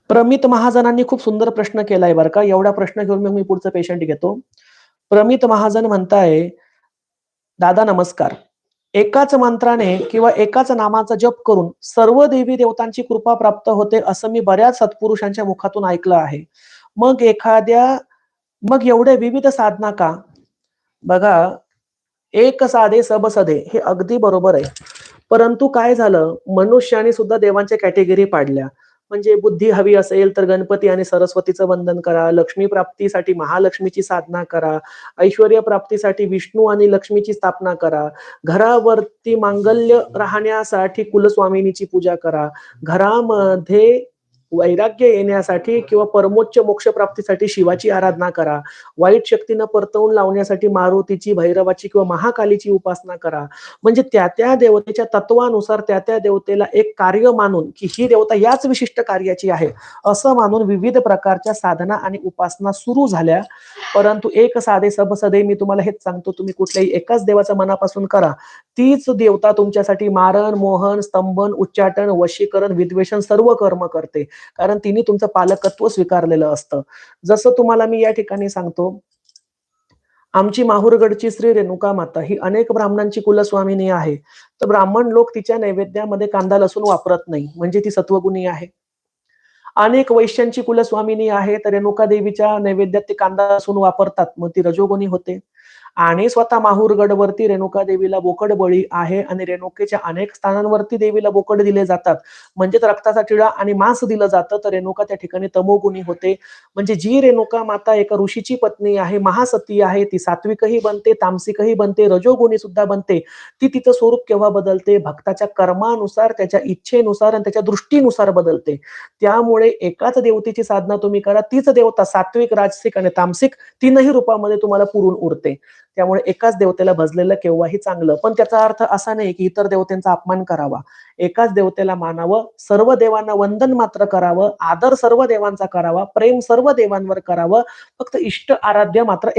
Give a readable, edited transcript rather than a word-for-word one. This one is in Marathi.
प्रमित महाजनांनी खूप सुंदर प्रश्न केलाय बरं का. एवढा प्रश्न घेऊन मग मी पुढचा पेशंट घेतो. प्रमित महाजन म्हणताय, "दादा नमस्कार. एकाच मंत्राने किंवा एकाच नामाचा जप करून सर्व देवी-देवतांची कृपा प्राप्त होते, असं मी बऱ्याच सत्पुरुषांच्या मुखातून ऐकलं आहे. मग मग एवढे विविध साधना का?" बघा, "एक साधे सब सधे" हे अगदी बरोबर आहे. परंतु काय झालं, मनुष्याने सुद्धा देवांच्या कॅटेगरी पाडल्या. म्हणजे बुद्धी हवी असेल तर गणपती आणि सरस्वतीचं वंदन करा, लक्ष्मी प्राप्तीसाठी महालक्ष्मीची साधना करा, ऐश्वर्य प्राप्तीसाठी विष्णू आणि लक्ष्मीची स्थापना करा, घरावरती मांगल्य राहण्यासाठी कुलस्वामिनीची पूजा करा, घरामध्ये वैराग्य येण्यासाठी किंवा परमोच्च मोक्ष प्राप्तीसाठी शिवाची आराधना करा, वाईट शक्तींना परतवून लावण्यासाठी मारुतीची, भैरवाची किंवा महाकालीची उपासना करा. म्हणजे त्या-त्या देवतेच्या तत्वानुसार त्या-त्या देवतेला एक कार्य मानून, की ही देवता याच विशिष्ट कार्याची आहे, असं मानून विविध प्रकारच्या साधना आणि उपासना सुरू झाल्या. परंतु एक साधे सब सधे मी तुम्हाला हेच सांगतो, तुम्ही कुठल्याही एकाच देवाचं मनापासून करा. तीच देवता तुमच्यासाठी मारण, मोहन, स्तंभन, उच्चाटन, वशीकरण, विद्वेषण सर्व कर्म करते. कारण तिने तुमचं पालकत्व स्वीकारलेलं असतं. जसं तुम्हाला मी या ठिकाणी सांगतो, आमची माहूरगडची श्री रेणुका माता ही अनेक ब्राह्मणांची कुलस्वामिनी आहे. तर ब्राह्मण लोक तिच्या नैवेद्यामध्ये कांदा लसूण वापरत नाही, म्हणजे ती सत्वगुणी आहे. अनेक वैश्यांची कुलस्वामिनी आहे, तर रेणुका देवीच्या नैवेद्यात ते कांदा लसूण वापरतात, मग ती रजोगुणी होते. आणि स्वतः माहूरगडवरती रेणुका देवीला बोकड बळी आहे आणि रेणुकेच्या अनेक स्थानांवरती देवीला बोकड दिले जातात. म्हणजे रक्ताचा टिळा आणि मांस दिलं जातं, तर रेणुका त्या ठिकाणी तमोगुणी होते. म्हणजे जी रेणुका माता एका ऋषीची पत्नी आहे, महासती आहे, ती सात्विकही बनते, तामसिकही बनते, रजोगुणी सुद्धा बनते. ती तिचं स्वरूप केव्हा बदलते? भक्ताच्या कर्मानुसार, त्याच्या इच्छेनुसार आणि त्याच्या दृष्टीनुसार बदलते. त्यामुळे एकाच देवतेची साधना तुम्ही करा, तीच देवता सात्विक, राजसिक आणि तामसिक तीनही रूपामध्ये तुम्हाला पुरून उरते. त्यामुळे एकाच देवतेला भजलेलं केव्हाही चांगलं. पण त्याचा अर्थ असा नाही, की इतर देवतांचा अपमान करावा. एकाच देवतेला मानावं, सर्व देवांना वंदन मात्र करावं, आदर सर्व देवांचा करावा, प्रेम सर्व देवांवर करावं. फक्त इष्ट आराध्य मात्र